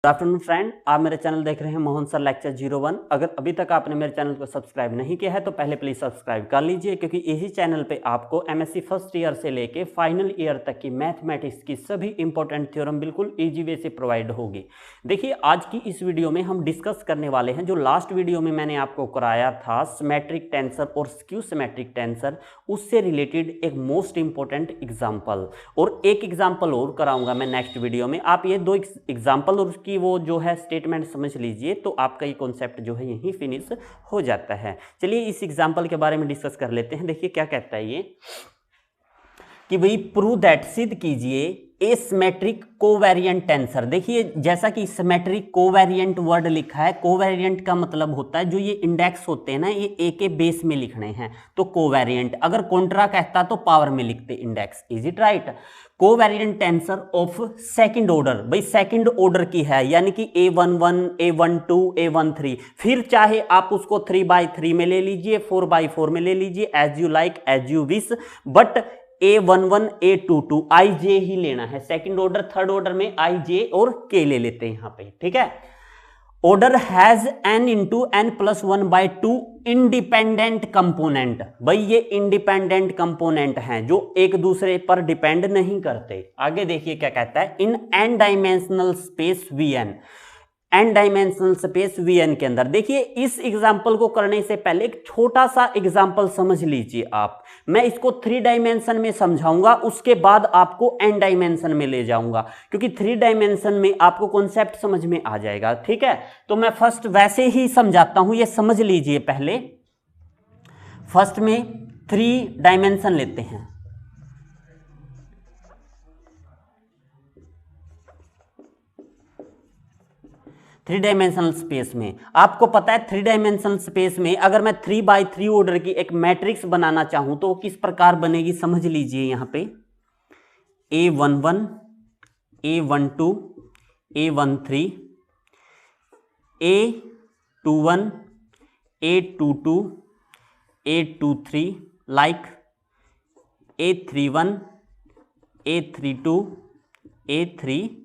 Good afternoon friend, आप मेरे channel देख रहे हैं मोहन सर लेक्चर 01। अगर अभी तक आपने मेरे चैनल को सब्सक्राइब नहीं किया है तो पहले प्लीज सब्सक्राइब कर लीजिए, क्योंकि इसी चैनल पे आपको एमएससी फर्स्ट ईयर से लेके फाइनल ईयर तक की मैथमेटिक्स की सभी इंपॉर्टेंट थ्योरम बिल्कुल इजी वे से प्रोवाइड होगी। देखिए, आज की इस वीडियो में हम डिस्कस करने वाले हैं जो लास्ट वीडियो में मैंने आपको कराया था सिमेट्रिक टेंसर और स्क्यू सिमेट्रिक टेंसर, उससे रिलेटेड एक मोस्ट इंपॉर्टेंट एग्जाम्पल, और एक एग्जाम्पल और कराऊंगा मैं नेक्स्ट वीडियो में। आप ये दो एग्जाम्पल और उसकी वो जो है स्टेटमेंट समझ लीजिए तो आपका ये कॉन्सेप्ट जो है यहीं फिनिश हो जाता है। चलिए इस एग्जाम्पल के बारे में डिस्कस कर लेते हैं। देखिए क्या कहता है ये कि भाई प्रूव दैट, सिद्ध कीजिए ए सिमेट्रिक कोवेरिएंट टेंसर। देखिए जैसा कि सिमेट्रिक कोवेरिएंट वर्ड लिखा है, कोवेरिएंट का मतलब होता है जो ये इंडेक्स होते हैं ना, ये ए के बेस में लिखने हैं तो कोवेरिएंट। अगर कॉन्ट्रा कहता तो पावर में लिखते index. Is it right? Covariant tensor of second order, भाई सेकंड ऑर्डर की है, यानी कि A11, A12, A13। फिर चाहे आप उसको 3/3 में ले लीजिए, 4/4 में ले लीजिए, as you like as you wish, but A11, A22 IJ ही लेना है। सेकंड ऑर्डर थर्ड ऑर्डर में IJ और K ले लेते हैं यहां पे, ठीक है। Order has n into n+1/2 independent component. भाई ये इंडिपेंडेंट कंपोनेंट हैं जो एक दूसरे पर डिपेंड नहीं करते। आगे देखिए क्या कहता है, इन n dimensional space Vn, n dimensional space Vn के अंदर। देखिए इस एग्जाम्पल को करने से पहले एक छोटा सा एग्जाम्पल समझ लीजिए आप। मैं इसको 3 डायमेंशन में समझाऊंगा, उसके बाद आपको n डायमेंशन में ले जाऊंगा, क्योंकि 3 डायमेंशन में आपको कॉन्सेप्ट समझ में आ जाएगा, ठीक है। तो मैं फर्स्ट वैसे ही समझाता हूं, ये समझ लीजिए पहले। फर्स्ट में 3 डायमेंशन लेते हैं। थ्री डायमेंशनल स्पेस में आपको पता है, 3 डायमेंशनल स्पेस में अगर मैं 3/3 ऑर्डर की एक मैट्रिक्स बनाना चाहूं तो किस प्रकार बनेगी समझ लीजिए। यहां पे A11, A12, A13, A21, A22, A23, like A31, A32, A33।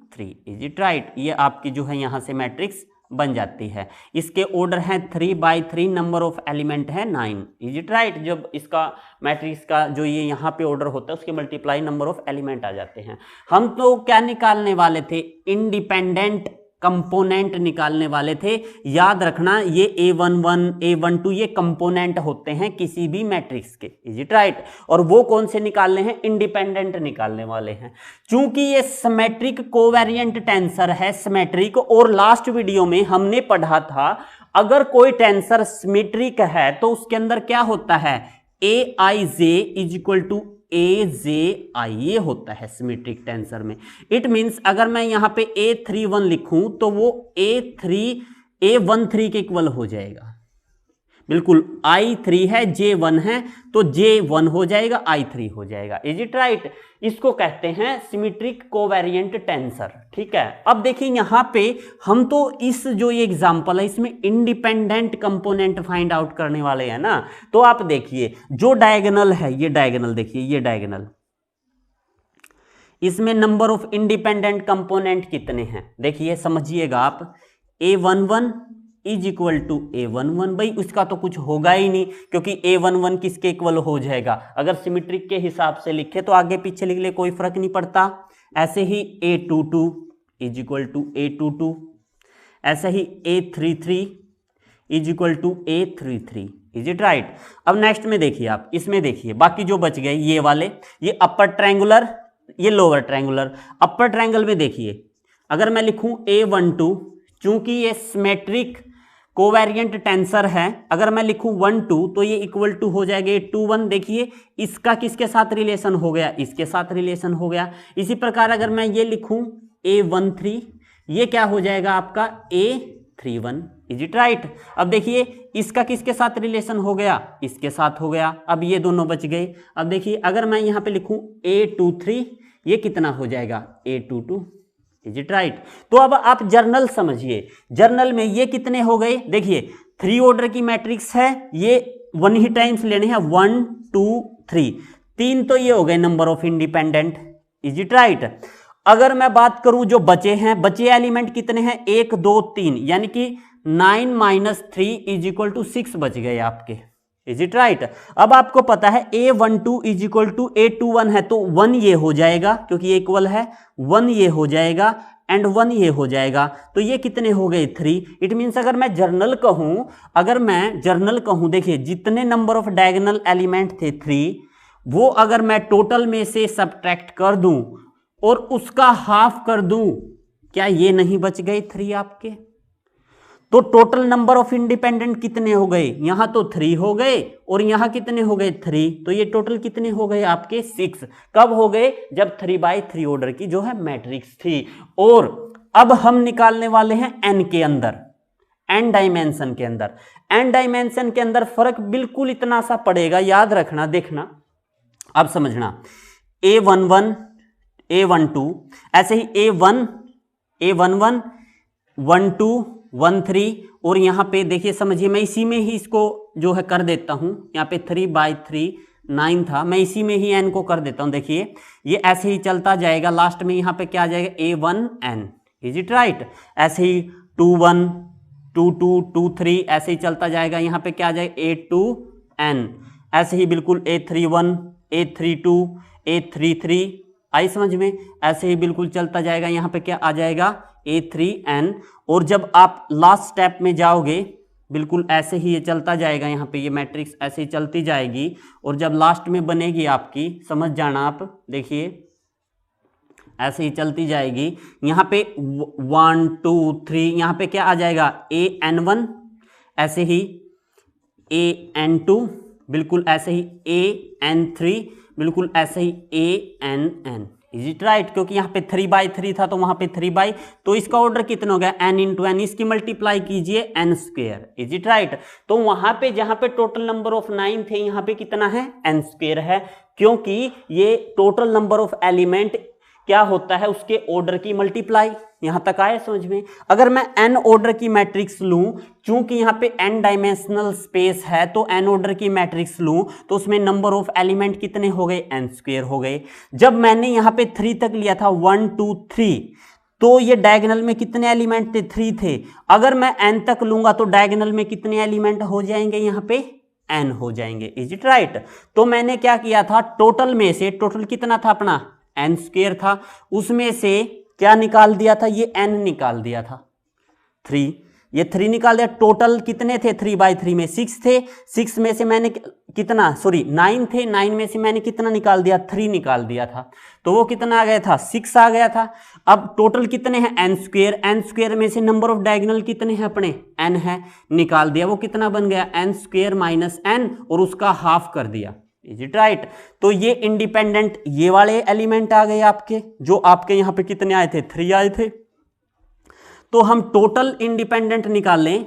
Is it right? ये आपकी जो है यहां से मैट्रिक्स बन जाती है। इसके ऑर्डर हैं 3/3, नंबर ऑफ एलिमेंट है 9। Is it right? जब इसका मैट्रिक्स का जो ये यहाँ पे ऑर्डर होता है उसके मल्टीप्लाई नंबर ऑफ एलिमेंट आ जाते हैं। हम तो क्या निकालने वाले थे? इंडिपेंडेंट कंपोनेंट निकालने वाले थे। याद रखना ये A11, A12 ये कंपोनेंट होते हैं किसी भी मैट्रिक्स के। Is it right? और वो कौन से निकालने हैं? इंडिपेंडेंट निकालने वाले हैं। चूंकि ये सिमेट्रिक कोवेरिएंट टेंसर है, सिमेट्रिक, और लास्ट वीडियो में हमने पढ़ा था अगर कोई टेंसर सिमेट्रिक है तो उसके अंदर क्या होता है? Aij is equal to AJI, ये होता है सिमेट्रिक टेंसर में। इट मींस अगर मैं यहां पे A31 लिखूं तो वो A13 के इक्वल हो जाएगा। बिल्कुल, I3 है, J1 है तो J1 हो जाएगा, I3 हो जाएगा। Is it right? इसको कहते हैं सिमेट्रिक कोवेरिएंट टेंसर, ठीक है। अब देखिए यहां पे हम तो इस जो ये एग्जांपल है इसमें इंडिपेंडेंट कंपोनेंट फाइंड आउट करने वाले हैं ना। तो आप देखिए जो डायगोनल है, ये डायगोनल देखिए, ये डायगोनल, इसमें नंबर ऑफ इंडिपेंडेंट कंपोनेंट कितने हैं देखिए, समझिएगा आप। A11 is equal to A11, भाई उसका तो कुछ होगा ही नहीं, क्योंकि A11 किसके इक्वल हो जाएगा? अगर सिमेट्रिक के हिसाब से लिखे तो आगे पीछे लिख ले, कोई फर्क नहीं पड़ता। ऐसे ही A22 is equal to A22, ऐसे ही A33 is equal to A33। Is it right? अब नेक्स्ट में देखिए आप, इसमें देखिए बाकी जो बच गए ये वाले, ये अपर ट्रायंगुलर, ये लोअर ट्रायंगुलर। अपर ट्रायंगल में देखिए अगर मैं लिखूं A12, चूंकि ये सिमेट्रिक कोवेरिएंट टेंसर है, अगर मैं लिखूं 1-2 तो ये इक्वल टू हो जाएगा 2-1। देखिए इसका किसके साथ रिलेशन हो गया? इसके साथ रिलेशन हो गया। इसी प्रकार अगर मैं ये लिखूं A13, ये क्या हो जाएगा आपका? A31। Is it right? अब देखिए इसका किसके साथ रिलेशन हो गया? इसके साथ हो गया। अब ये दोनों बच गए। अब देखिए अगर मैं यहां पे लिखूं A23, ये कितना हो जाएगा? A22। Is it right? तो अब आप जर्नल समझिए, जर्नल में ये कितने हो गए? देखिए 3 ऑर्डर की मैट्रिक्स है, ये 1 ही टाइम्स लेने हैं, 1 2 3, 3 तो ये हो गए number of independent. Is it right? अगर मैं बात करूं जो बचे हैं, बचे एलिमेंट कितने हैं, 1 2 3, यानी कि 9 माइनस 3 इज इक्वल टू 6 बच गए आपके। Is it right? अब आपको पता है A12 is equal to A21 है, तो 1 ये हो जाएगा क्योंकि इक्वल है, 1 ये हो जाएगा एंड 1 ये हो जाएगा, तो ये कितने हो गए 3। इट मीन्स अगर मैं जर्नल कहूं, देखिए जितने नंबर ऑफ डायगोनल एलिमेंट थे 3, वो अगर मैं टोटल में से सब्ट्रैक्ट कर दूं और उसका हाफ कर दूं, क्या ये नहीं बच गए 3 आपके? तो टोटल नंबर ऑफ इंडिपेंडेंट कितने हो गए, यहां तो 3 हो गए और यहां कितने हो गए 3, तो ये टोटल कितने हो गए आपके 6। कब हो गए? जब 3x3 ऑर्डर की जो है मैट्रिक्स थी। और अब हम निकालने वाले हैं n के अंदर, n डायमेंशन के अंदर। n डायमेंशन के अंदर फर्क बिल्कुल इतना सा पड़ेगा, याद रखना, देखना अब समझना। A11 A12 ऐसे ही A11 12 13, और यहां पे देखिए समझिए, मैं इसी में ही इसको जो है कर देता हूं, यहां पे 3/3 9 था, मैं इसी में ही n को कर देता हूं। देखिए ये ऐसे ही चलता जाएगा, लास्ट में यहां पे क्या आ जाएगा A1n। Is it right? ऐसे ही 21 22 23 ऐसे ही चलता जाएगा, यहां पे क्या आ जाएगा A2n। ऐसे ही बिल्कुल A31 A32 A33, आई समझ में? ऐसे ही बिल्कुल चलता जाएगा, यहां पे क्या आ जाएगा A3n। और जब आप लास्ट स्टेप में जाओगे, बिल्कुल ऐसे ही ये चलता जाएगा, यहाँ पे ये मैट्रिक्स ऐसे ही चलती जाएगी, और जब लास्ट में बनेगी आपकी, समझ जाना आप, देखिए ऐसे ही चलती जाएगी, यहाँ पे 1 2 3, यहाँ पे क्या आ जाएगा AN1, ऐसे ही AN2, बिल्कुल ऐसे ही AN3, बिल्कुल ऐसे ही ANN। Is it right? क्योंकि यहाँ पे 3/3 था तो वहां पे 3/, तो इसका ऑर्डर कितना हो गया n इंटू एन, इसकी मल्टीप्लाई कीजिए n²। Is it right? तो वहां पे जहां पे टोटल नंबर ऑफ 9 थे, यहाँ पे कितना है n² है, क्योंकि ये टोटल नंबर ऑफ एलिमेंट क्या होता है, उसके ऑर्डर की मल्टीप्लाई। यहां तक आया समझ में? अगर मैं n ऑर्डर की मैट्रिक्स लूं, चूंकि यहां पे n डायमेंशनल स्पेस है, तो n ऑर्डर की मैट्रिक्स लूं तो उसमें नंबर ऑफ एलिमेंट कितने हो गए, n² हो गए। जब मैंने यहां पे 3 तक लिया था 1 2 3, तो ये डायगोनल में कितने एलिमेंट थे, 3 थे। अगर मैं n तक लूंगा तो डायगोनल में कितने एलिमेंट हो जाएंगे, यहां पे n हो जाएंगे। Is it right? तो मैंने क्या किया था, टोटल में से, टोटल कितना था अपना n² था, उसमें से क्या निकाल दिया था, ये n निकाल दिया था 3, ये 3 निकाल दिया। टोटल कितने थे 3/3 में 6 थे, 6 में से मैंने कितना, सॉरी 9 थे, 9 में से मैंने कितना निकाल दिया, 3 निकाल दिया था, तो वो कितना आ गया था 6 आ गया था। अब टोटल कितने हैं n² में से नंबर ऑफ डायगोनल कितने हैं अपने, n है, निकाल दिया, वो कितना बन गया n² माइनस n, और उसका हाफ कर दिया। Is it right? तो ये इंडिपेंडेंट ये वाले एलिमेंट आ गए आपके, जो आपके यहां पे कितने आए थे, 3 आए थे। तो हम टोटल इंडिपेंडेंट निकाल लें,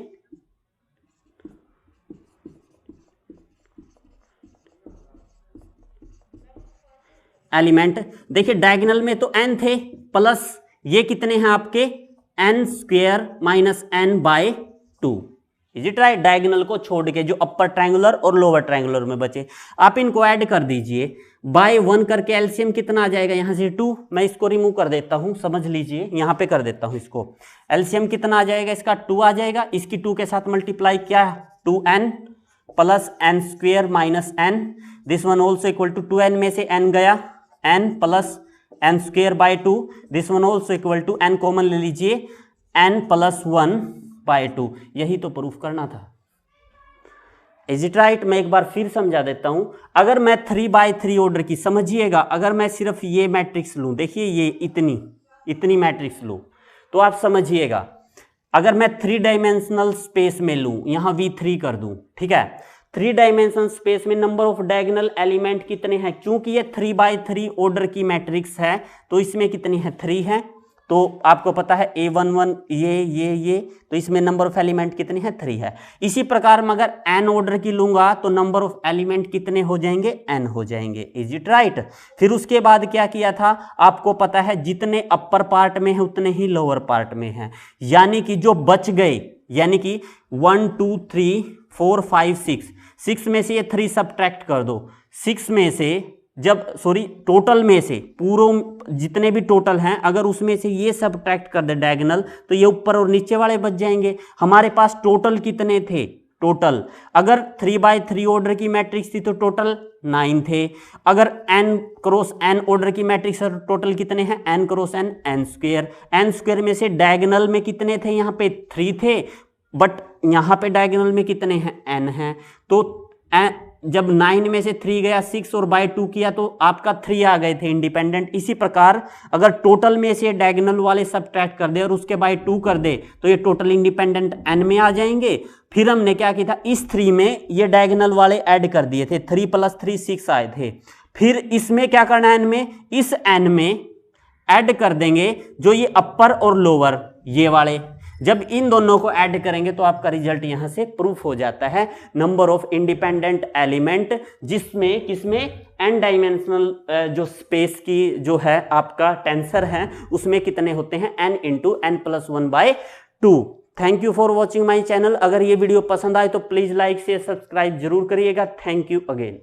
एलिमेंट देखिए डायगोनल में तो n थे, प्लस ये कितने हैं आपके n² minus n/2। Is it right? Diagonal को छोड़ के जो अपर ट्रायंगुलर और लोअर ट्रायंगुलर में बचे, आप इनको ऐड कर दीजिए, बाय 1 करके एलसीएम कितना आ जाएगा, यहां से 2, मैं इसको रिमूव कर देता हूं, समझ लीजिए, यहां पे कर देता हूं इसको। एलसीएम कितना आ जाएगा, इसका 2 आ जाएगा, इसकी 2 के साथ मल्टीप्लाई, क्या 2n plus n² minus n, this one also equal to 2n में से n गया, n plus n²/2, this one also equal to n common ले लीजिए, n प्लस 1/2। यही तो प्रूफ करना था। Is it right? मैं एक बार फिर समझा देता हूं। अगर मैं 3/3 ऑर्डर की, समझिएगा, अगर मैं सिर्फ ये मैट्रिक्स लूं, देखिए ये इतनी मैट्रिक्स लूं, तो आप समझिएगा, अगर मैं 3 डायमेंशनल स्पेस में लूं, यहां V3 कर दूं, ठीक है, 3 डायमेंशनल स्पेस में नंबर ऑफ डायगोनल एलिमेंट कितने हैं, क्योंकि ये 3/3 ऑर्डर की मैट्रिक्स है, तो इसमें कितनी है 3 है। तो आपको पता है A11 ये, तो इसमें नंबर ऑफ एलिमेंट कितने हैं 3 है। इसी प्रकार मैं अगर n ऑर्डर की लूंगा तो नंबर ऑफ एलिमेंट कितने हो जाएंगे, n हो जाएंगे। Is it right? फिर उसके बाद क्या किया था, आपको पता है जितने अपर पार्ट में है उतने ही लोअर पार्ट में है, यानी कि जो बच गए, यानी कि 1 2 3 4 5 6 में से ये 3 सब्ट्रैक्ट कर दो, 6 में से जब सॉरी टोटल में से पूरे जितने भी टोटल हैं अगर उसमें से ये सब्ट्रैक्ट कर दे डायगोनल तो ये ऊपर और नीचे वाले बच जाएंगे। हमारे पास टोटल कितने थे, टोटल अगर 3x3 ऑर्डर की मैट्रिक्स थी तो टोटल 9 थे। अगर n क्रॉस n ऑर्डर की मैट्रिक्स है टोटल कितने हैं, n cross n n square में से डायगोनल में कितने थे, यहाँ पे 3 थे बट यहाँ पे डायगोनल में कितने हैं, n हैं। तो जब 9 में से 3 गया 6 और बाय 2 किया तो आपका 3 आ गए थे इंडिपेंडेंट। इसी प्रकार अगर टोटल में से डायगोनल वाले सब्ट्रैक्ट कर दे और उसके बाय 2 कर दे तो ये टोटल इंडिपेंडेंट n में आ जाएंगे। फिर हमने क्या किया था, इस 3 में ये डायगोनल वाले ऐड कर दिए थे, 3 + 3 6 आए थे। फिर इसमें क्या करना है, n में इस n में ऐड कर देंगे जो ये अपर और लोअर ये वाले, जब इन दोनों को ऐड करेंगे तो आपका रिजल्ट यहां से प्रूफ हो जाता है नंबर ऑफ इंडिपेंडेंट एलिमेंट, जिसमें किसमें n डायमेंशनल जो स्पेस की जो है आपका टेंसर है उसमें कितने होते हैं, n × n+1/2। Thank you for watching my channel. अगर ये वीडियो पसंद आए तो प्लीज लाइक शेयर सब्सक्राइब जरूर करिएगा। Thank you again.